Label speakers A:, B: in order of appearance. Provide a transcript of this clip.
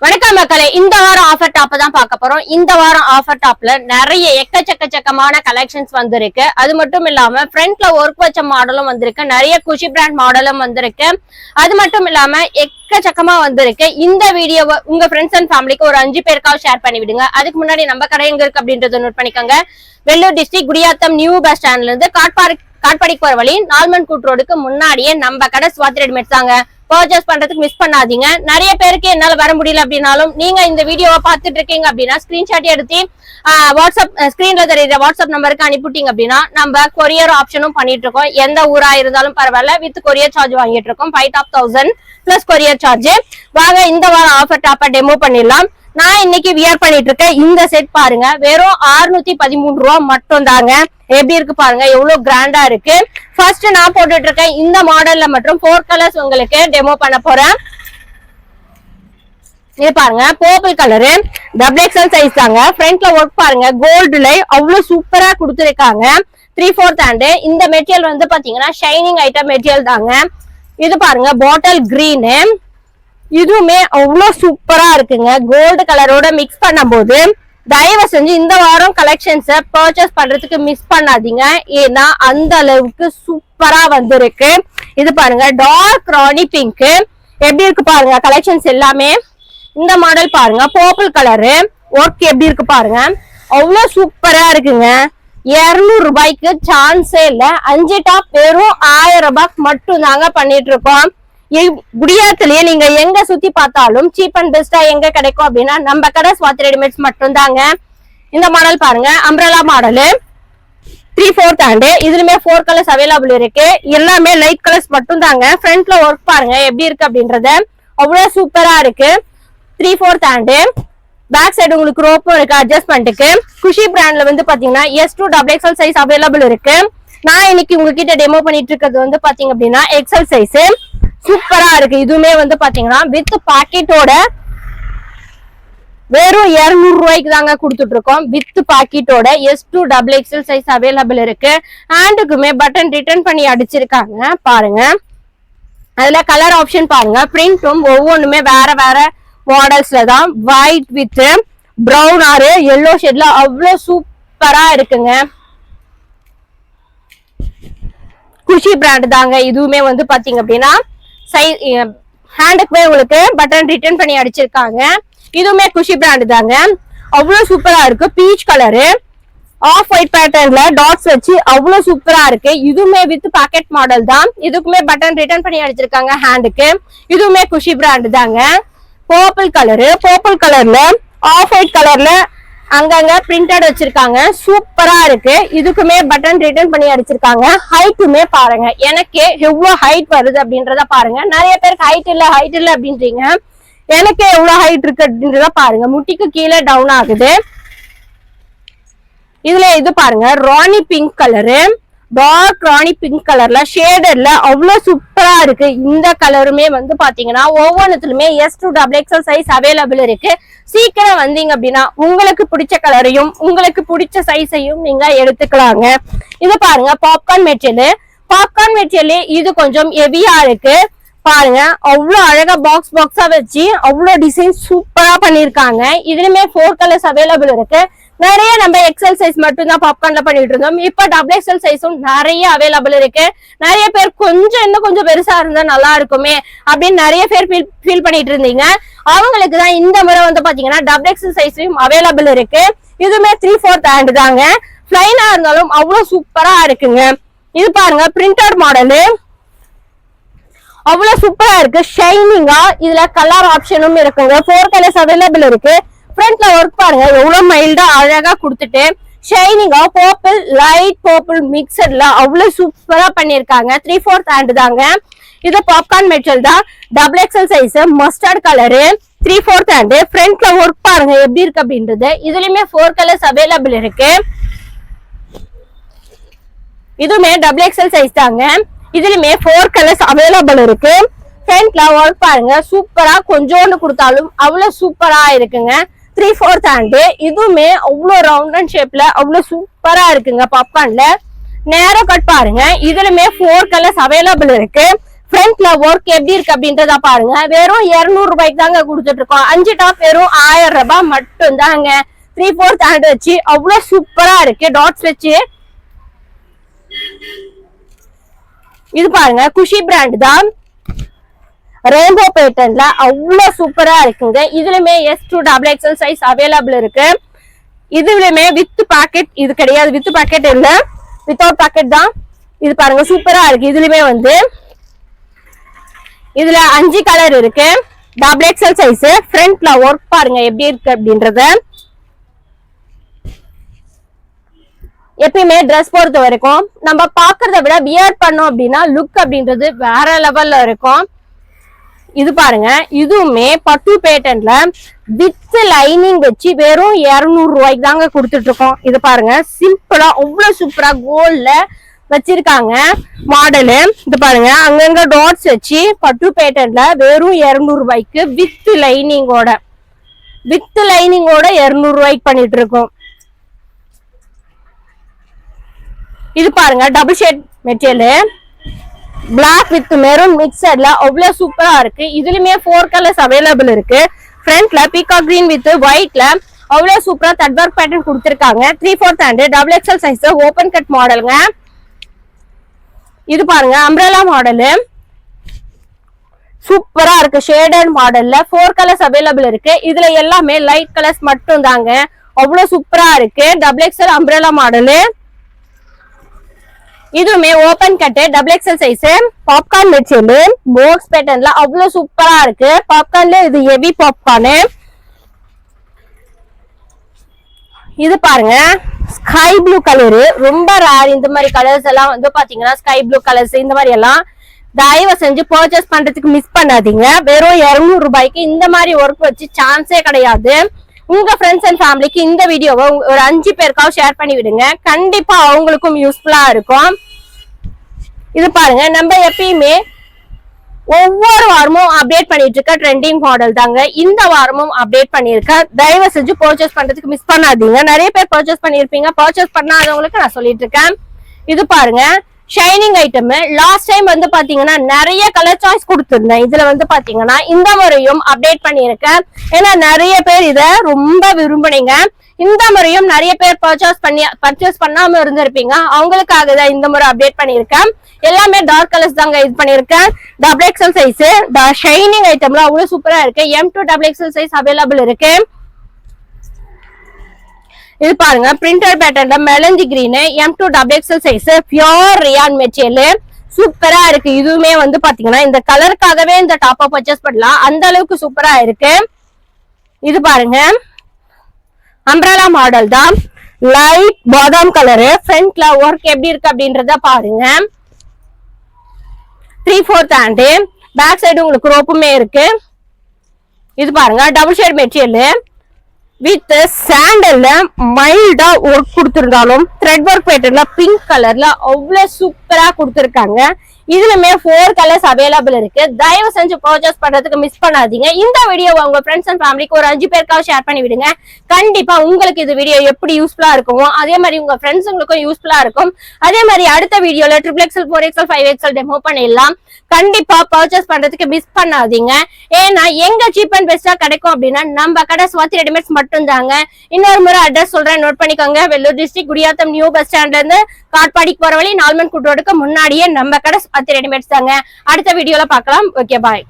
A: வணக்கம் மக்களே, இந்த வாரம் ஆஃபர் டாப் தான் பார்க்க போறோம். இந்த வாரம் ஆஃபர் டாப்ல நிறைய எக்கச்சக்கமான கலெக்ஷன்ஸ் வந்திருக்கு. அது மட்டும் இல்லாம ஃப்ரண்ட்ல ஒர்க் வச்ச மாடலும் வந்திருக்கு, நிறைய குஷி பிராண்ட் மாடலும் வந்திருக்கு. அது மட்டும் இல்லாம எக்கச்சக்கமா வந்திருக்கு. இந்த வீடியோவை உங்க ஃப்ரெண்ட்ஸ் அண்ட் ஃபேமிலிக்கு ஒரு 5 பேருக்காவது ஷேர் பண்ணி விடுங்க. அதுக்கு முன்னாடி நம்ம கடை எங்க இருக்கு அப்படின்றத நோட் பண்ணிக்கோங்க. Vellore district Gudiyatham new bus ஸ்டாண்ட்ல இருந்து காட்பாடிக்கு போற வழி நால்மன் கூட் ரோடுக்கு முன்னாடியே நம்ம கடை ஸ்வாதி ரெடிமேட்ஸ் தாங்க. பர்ச்சேஸ் பண்றதுக்கு மிஸ் பண்ணாதீங்க. நிறைய பேருக்கு என்னால வர முடியல அப்படின்னாலும் நீங்க இந்த வீடியோவை பார்த்துட்டு இருக்கீங்க அப்படின்னா ஸ்கிரீன்ஷாட் எடுத்து வாட்ஸ்அப் ஸ்கிரீன்ல தெரியுற வாட்ஸ்அப் நம்பருக்கு அனுப்பிட்டீங்க அப்படின்னா நம்ம கொரியர் ஆப்ஷனும் பண்ணிட்டு இருக்கோம். எந்த ஊரா இருந்தாலும் பரவாயில்ல, வித் கொரியர் சார்ஜ் வாங்கிட்டு இருக்கோம். 5,000 பிளஸ் கொரியர் சார்ஜ். வாங்க இந்த வாரம் ஆஃபர் டாப்பா டெமோ பண்ணிடலாம். நான் இன்னைக்கு வியர் பண்ணிட்டு இருக்கேன் இந்த செட் பாருங்க, வெறும் 613 ரூபா மட்டும் தாங்க. எப்படி இருக்கு பாருங்க, எவ்வளவு கிராண்டா இருக்கு. ஃபர்ஸ்ட் நான் போட்டுட்டு இருக்கேன் இந்த மாடல்ல மட்டும் 4 கலர்ஸ் உங்களுக்கு டெமோ பண்ண போறேன். இது பாருங்க, பர்பிள் கலரு, XXL சைஸ் தாங்க. ஃப்ரண்ட்ல ஒர்க் பாருங்க, கோல்டுல அவ்வளவு சூப்பரா கொடுத்துருக்காங்க. 3/4 ஹேண்ட். இந்த மெட்டீரியல் வந்து பாத்தீங்கன்னா ஷைனிங் ஐட்டம் மெட்டீரியல் தாங்க. இது பாருங்க, பாட்டில் கிரீன், இதுவுமே அவ்வளவு சூப்பரா இருக்குங்க. கோல்டு கலரோட மிக்ஸ் பண்ணும் போது தயவு செஞ்சு இந்த வாரம் கலெக்ஷன்ஸ பர்ச்சேஸ் பண்றதுக்கு மிஸ் பண்ணாதீங்க, ஏன்னா அந்த அளவுக்கு சூப்பரா வந்திருக்கு. இது பாருங்க, டார்க் ராணி பிங்க், எப்படி இருக்கு பாருங்க கலெக்ஷன்ஸ் எல்லாமே. இந்த மாடல் பாருங்க, பர்பிள் கலரு, ஒர்க் எப்படி இருக்கு பாருங்க, அவ்வளவு சூப்பரா இருக்குங்க. 200 ரூபாய்க்கு சான்ஸே இல்ல. 5 டாப் வெறும் 1000 ரூபாய்க்கு மட்டும் தாங்க பண்ணிட்டு இருக்கோம். குடியாத்திலேயே நீங்க எங்க சுத்தி பார்த்தாலும் சீப் அண்ட் பெஸ்டா எங்க கிடைக்கும் அப்படின்னா நம்ம கடை ஸ்வாதி ரெடிமேட்ஸ் மட்டும் தாங்க. இந்த மாடல் பாருங்க, அம்ப்ரெல்லா மாடலு, 3/4 ஹேண்ட். இதுலயுமே 4 கலர்ஸ் அவைலபிள் இருக்கு. எல்லாமே லைட் கலர்ஸ் மட்டும் தாங்க. ஃப்ரண்ட்ல ஒர்க் பாருங்க எப்படி இருக்கு அப்படின்றத, அவ்வளவு சூப்பரா இருக்கு. 3/4 ஹேண்ட். பேக் சைடு உங்களுக்கு ரோப்பும் இருக்கு அட்ஜஸ்ட்மெண்ட்டுக்கு. குஷி பிராண்ட்ல வந்து பாத்தீங்கன்னா S to XXL size available இருக்கு. நான் இன்னைக்கு உங்ககிட்ட டெமோ பண்ணிட்டு இருக்கிறது வந்து பாத்தீங்க அப்படின்னா XL சைஸ். சூப்பரா இருக்கு. இதுவுமே வந்து பாத்தீங்கன்னா வித் பாக்கெட்டோட வெறும் 200 ரூபாய்க்கு தாங்க கொடுத்துட்டு இருக்கோம். வித் பாக்கெட்டோட S to XXL size available இருக்கு. ஹேண்டுக்குமே பட்டன் ரிட்டர்ன் பண்ணி அடிச்சிருக்காங்க பாருங்க. அதுல கலர் ஆப்ஷன் பாருங்க, பிரிண்டும் ஒவ்வொன்றுமே வேற வேற மாடல்ஸ்ல தான். ஒயிட் வித் பிரவுன் ஆறு எல்லோ ஷேட்ல அவ்வளவு சூப்பரா இருக்குங்க. குஷி பிராண்ட் தாங்க. இதுவுமே வந்து பாத்தீங்க அப்படின்னா ஹேண்டுக்குமே உங்களுக்கு பட்டன் ரிட்டர்ன் பண்ணி அடிச்சிருக்காங்க. இதுவுமே குஷி பிராண்ட் தாங்க. அவ்வளவு சூப்பரா இருக்கு. பீச் கலரு, ஆஃப் ஒயிட் பேட்டர்ன்ல டாட்ஸ் வச்சு அவ்வளவு சூப்பரா இருக்கு. இதுவுமே வித் பாக்கெட் மாடல் தான். இதுக்குமே பட்டன் ரிட்டர்ன் பண்ணி அடிச்சிருக்காங்க ஹேண்டுக்கு. இதுவுமே குஷி பிராண்ட் தாங்க. பர்பிள் கலரு, பர்பிள் கலர்ல ஆஃப் ஒயிட் கலர்ல அங்கங்க பிரிண்டட் வச்சிருக்காங்க. சூப்பரா இருக்கு. இதுக்குமே பட்டன் ரிட்டர்ன் பண்ணி அடிச்சிருக்காங்க. ஹைட்டுமே பாருங்க, எனக்கு எவ்வளவு ஹைட் வருது அப்படின்றத பாருங்க. நிறைய பேருக்கு ஹைட் இல்ல அப்படின்றீங்க. எனக்கு எவ்வளவு ஹைட் இருக்கு அப்படின்றத பாருங்க. முட்டிக்கு கீழே டவுன் ஆகுது. இதுல இது பாருங்க, ராணி பிங்க் கலரு, டார்க் ராணி பிங்க் கலர்ல ஷேடர்ல அவ்வளவு சூப்பரா இருக்கு. இந்த கலருமே வந்து பாத்தீங்கன்னா ஒவ்வொன்றுத்துலயுமே S to XXL size available இருக்கு. சீக்கிரம் வந்தீங்க அப்படின்னா உங்களுக்கு பிடிச்ச கலரையும் உங்களுக்கு பிடிச்ச சைஸையும் நீங்க எடுத்துக்கலாங்க. இது பாருங்க, பாப்கார்ன் மெட்டீரியல். பாப்கார்ன் மெட்டீரியல் இது கொஞ்சம் ஹெவியா இருக்கு பாருங்க. அவ்வளவு அழகா பாக்ஸா வச்சு அவ்வளவு டிசைன் சூப்பரா பண்ணிருக்காங்க. இதுலயுமே 4 கலர்ஸ் அவைலபிள் இருக்கு. நிறைய நம்ம XL சைஸ் மட்டும் தான் பாப்கார்ன்ல பண்ணிட்டு இருந்தோம். இப்ப XXL சைஸும் நிறைய அவைலபிள் இருக்கு. நிறைய பேர் இன்னும் கொஞ்சம் பெருசா இருந்தா நல்லா இருக்குமே அப்படின்னு நிறைய பேர் ஃபீல் பண்ணிட்டு இருந்தீங்க. அவங்களுக்கு தான் இந்த முறை வந்து பாத்தீங்கன்னா XXL சைஸும் அவைலபிள் இருக்கு. இதுவுமே 3/4 ஹேண்ட் தாங்க. பிளைனா இருந்தாலும் அவ்வளவு சூப்பரா இருக்குங்க. இது பாருங்க, பிரிண்டட் மாடலு, அவ்வளவு சூப்பரா இருக்கு. ஷைனிங்கா இதுல கலர் ஆப்ஷனும் இருக்குங்க. 4 கலர்ஸ் அவைலபிள் இருக்கு. ஃப்ரண்ட்ல ஒர்க் பாருங்க, எவ்வளவு மைல்டா அழகா கொடுத்துட்டு ஷைனிங்கா பர்பிள் லைட் பர்பிள் மிக்சர்ல அவ்வளவு சூப்பரா பண்ணிருக்காங்க. 3/4 ஹேண்ட் தாங்க. இது பாப்கார்ன் மெட்டீரியல் தான். XXL size, mustard colour, 3/4 hand. ஃப்ரண்ட்ல ஒர்க் பாருங்க எப்படி இருக்கு அப்படின்றது. இதுலயுமே 4 கலர்ஸ் அவைலபிள் இருக்கு. இதுவுமே XXL சைஸ் தாங்க. இதுலயுமே 4 கலர்ஸ் அவைலபிள் இருக்கு. ஃப்ரண்ட்ல ஒர்க் பாருங்க, சூப்பரா கொஞ்சோண்டு கொடுத்தாலும் அவ்வளவு சூப்பரா இருக்குங்க. 3/4 ஹேண்ட். இதுவுமே அவ்வளவு ரவுண்ட் அண்ட் ஷேப்ல அவ்வளவு சூப்பரா இருக்குங்க. பாப்கார்ன்ல நேரோ கட் பாருங்க. இதுலயுமே 4 கலர்ஸ் அவைலபிள் இருக்கு. ஃப்ரண்ட்ல ஒர்க் எப்படி இருக்கு அப்படின்றத பாருங்க. வெறும் 200 ரூபாய்க்கு தாங்க கொடுத்துட்டு இருக்கோம். 5 டாப் வெறும் 1000 ரூபாய் மட்டும் தாங்க. 3/4 ஹேண்ட் வச்சு அவ்வளவு சூப்பரா இருக்கு. டாட்ஸ் வச்சு இது பாருங்க, குஷி பிராண்ட் தான். ரெயின்போ பேட்டர்ன்ல அவ்வளவு சூப்பரா இருக்குங்க. இதுலயுமே S2XXL சைஸ் அவைலபிள் இருக்கு. இதுலயுமே வித் பாக்கெட் இது கிடையாது, வித் பாக்கெட் இல்ல, வித்தவுட் பாக்கெட் தான். இது பாருங்க சூப்பரா இருக்கு. இதுலயுமே வந்து இதுல 5 கலர் இருக்கு. XXL size. ஃப்ரண்ட்ல ஒர்க் பாருங்க எப்படி இருக்கு அப்படின்றத. எப்பயுமே ட்ரெஸ் பொறுத்த வரைக்கும் நம்ம பாக்குறத விட வியர் பண்ணோம் அப்படின்னா லுக் அப்படின்றது வேற லெவல்ல இருக்கும். இது பாருங்க, இதுவுமே பட்டு பேட்டர்ன்ல வித் லைனிங் வச்சு வெறும் 200 ரூபாய்க்கு தாங்க கொடுத்துட்டு இருக்கோம். இது பாருங்க சிம்பிளா அவ்வளவு சூப்பரா கோல்ட்ல வச்சிருக்காங்க மாடலு. இது பாருங்க அங்கங்க டாட்ஸ் வச்சு பட்டு பேட்டர்ன்ல வெறும் 200 ரூபாய்க்கு வித் லைனிங்கோட 200 ரூபாய்க்கு பண்ணிட்டு இருக்கோம். இது பாருங்க double shade material, black with maroon மிக்சர்ல அவ்வளவு சூப்பரா இருக்கு. இதுலயுமே 4 கலர்ஸ் அவைலபிள் இருக்கு. ஃப்ரண்ட்ல பீகாக் கிரீன் வித் ஒயிட்ல அவ்வளவு சூப்பரா தட் ஒர்க் பேட்டர்ன் கொடுத்திருக்காங்க. 3/4 hand XXL size open cut மாடலுங்க. இது பாருங்க அம்ப்ரெல்லா மாடலு சூப்பரா இருக்கு. ஷேடட் மாடல்ல 4 கலர்ஸ் அவைலபிள் இருக்கு. இதுல எல்லாமே லைட் கலர்ஸ் மட்டும் தாங்க. அவ்வளவு சூப்பரா இருக்கு. XXL umbrella model. இதுவுமே open cut XXL size popcorn material box பேட்டர்ன்ல அவ்வளவு சூப்பரா இருக்கு. பாப்கார்ன்ல இது ஹெவி பாப்கார்ன். இது பாருங்க ஸ்கை ப்ளூ கலரு, ரொம்ப ரேர். இந்த மாதிரி கலர்ஸ் எல்லாம் வந்து பாத்தீங்கன்னா ஸ்கை ப்ளூ கலர்ஸ் இந்த மாதிரி எல்லாம் தயவு செஞ்சு பர்ச்சேஸ் பண்றதுக்கு மிஸ் பண்ணாதீங்க. வெறும் 200 ரூபாய்க்கு இந்த மாதிரி ஒர்க் வச்சு சான்ஸே கிடையாது. உங்க ஃப்ரெண்ட்ஸ் அண்ட் ஃபேமிலிக்கு இந்த வீடியோவை ஒரு 5 பேருக்காவது ஷேர் பண்ணி விடுங்க. கண்டிப்பா அவங்களுக்கும் யூஸ்ஃபுல்லா இருக்கும். இது பாருங்க நம்ம எப்பயுமே ஒவ்வொரு வாரமும் அப்டேட் பண்ணிட்டு இருக்க ட்ரெண்டிங் மாடல் தாங்க. இந்த வாரமும் அப்டேட் பண்ணிருக்க. தயவு செஞ்சு பர்ச்சேஸ் பண்றதுக்கு மிஸ் பண்ணாதீங்க. நிறைய பேர் பர்ச்சேஸ் பண்ணிருப்பீங்க. பர்ச்சேஸ் பண்ணாதவங்களுக்கு நான் சொல்லிட்டு இருக்கேன். இது பாருங்க ஷைனிங் ஐட்டம். லாஸ்ட் டைம் வந்து பாத்தீங்கன்னா நிறைய கலர் சாய்ஸ் கொடுத்திருந்தேன். இதுல வந்து பாத்தீங்கன்னா இந்த முறையும் அப்டேட் பண்ணிருக்கேன். ஏன்னா நிறைய பேர் இத ரொம்ப விரும்புனீங்க. இந்த முறையும் நிறைய பேர் பர்ச்சேஸ் பண்ணாம இருந்திருப்பீங்க. அவங்களுக்காக தான் இந்த முறை அப்டேட் பண்ணிருக்கேன். எல்லாமே டார்க் கலர்ஸ் தாங்க இது பண்ணிருக்கேன். XXL சைஸ் ஷைனிங் ஐட்டம்ல அவ்வளவு சூப்பரா இருக்கு. M2XXL சைஸ் அவைலபிள் இருக்கு. இது பாருங்க பிரிண்டட் பேட்டர்ன்ல melange green M2XXL size pure rayon material சூப்பரா இருக்கு. இதுவுமே வந்து பாத்தீங்கன்னா இந்த கலருக்காகவே இந்த டாப்பா பர்ச்சேஸ் பண்ணலாம். அந்த அளவுக்கு சூப்பரா இருக்கு. இது பாருங்க அம்ப்ரெல்லா மாடல் தான். லைட் பாதாம் கலரு. ஃப்ரண்ட்ல ஒர்க் எப்படி இருக்கு அப்படின்றத பாருங்க. 3/4 ஹேண்ட். பேக் சைடு உங்களுக்கு ரோப்புமே இருக்கு. இது பாருங்க டபுள் ஷேட் மெட்டீரியல் வித் சாண்டல்ல மைல்டா ஒர்க் கொடுத்திருந்தாலும் த்ரெட் ஒர்க் பேட்டர்ன்ல பிங்க் கலர்ல அவ்வளவு சூப்பரா கொடுத்திருக்காங்க. இதுலயுமே 4 கலர்ஸ் அவைலபிள் இருக்கு. தயவு செஞ்சு பர்ச்சேஸ் பண்றதுக்கு மிஸ் பண்ணாதீங்க. இந்த வீடியோவை உங்க ஃப்ரெண்ட்ஸ் அண்ட் ஃபேமிலிக்கு ஒரு 5 பேருக்காவது ஷேர் பண்ணி விடுங்க. கண்டிப்பா உங்களுக்கு இந்த வீடியோ எப்படி யூஸ்ஃபுல்லா இருக்கும், அதே மாதிரி உங்க ஃப்ரெண்ட்ஸுங்களுக்கும் யூஸ்ஃபுல்லா இருக்கும். அதே மாதிரி அடுத்த வீடியோல XXL 4XL 5XL டெமோ பண்ணிடலாம். கண்டிப்பா பர்ச்சேஸ் பண்றதுக்கு மிஸ் பண்ணாதீங்க. ஏன்னா எங்க சீப் அண்ட் பெஸ்டா கிடைக்கும் அப்படின்னா நம்ம கடை ஸ்வாதி ரெடிமேட்ஸ் மட்டும் தாங்க. இன்னொரு முறை அட்ரஸ் சொல்றேன், நோட் பண்ணிக்கோங்க. Vellore district Gudiyatham new bus ஸ்டாண்ட்ல இருந்து காட்பாடிக்கு போற வழி நால்மன் கூட்டோடுக்கு முன்னாடியே நம்ம கடை ஸ்வாதி ரெடிமேட்ஸ் தாங்க. அடுத்த வீடியோல பார்க்கலாம். Okay bye.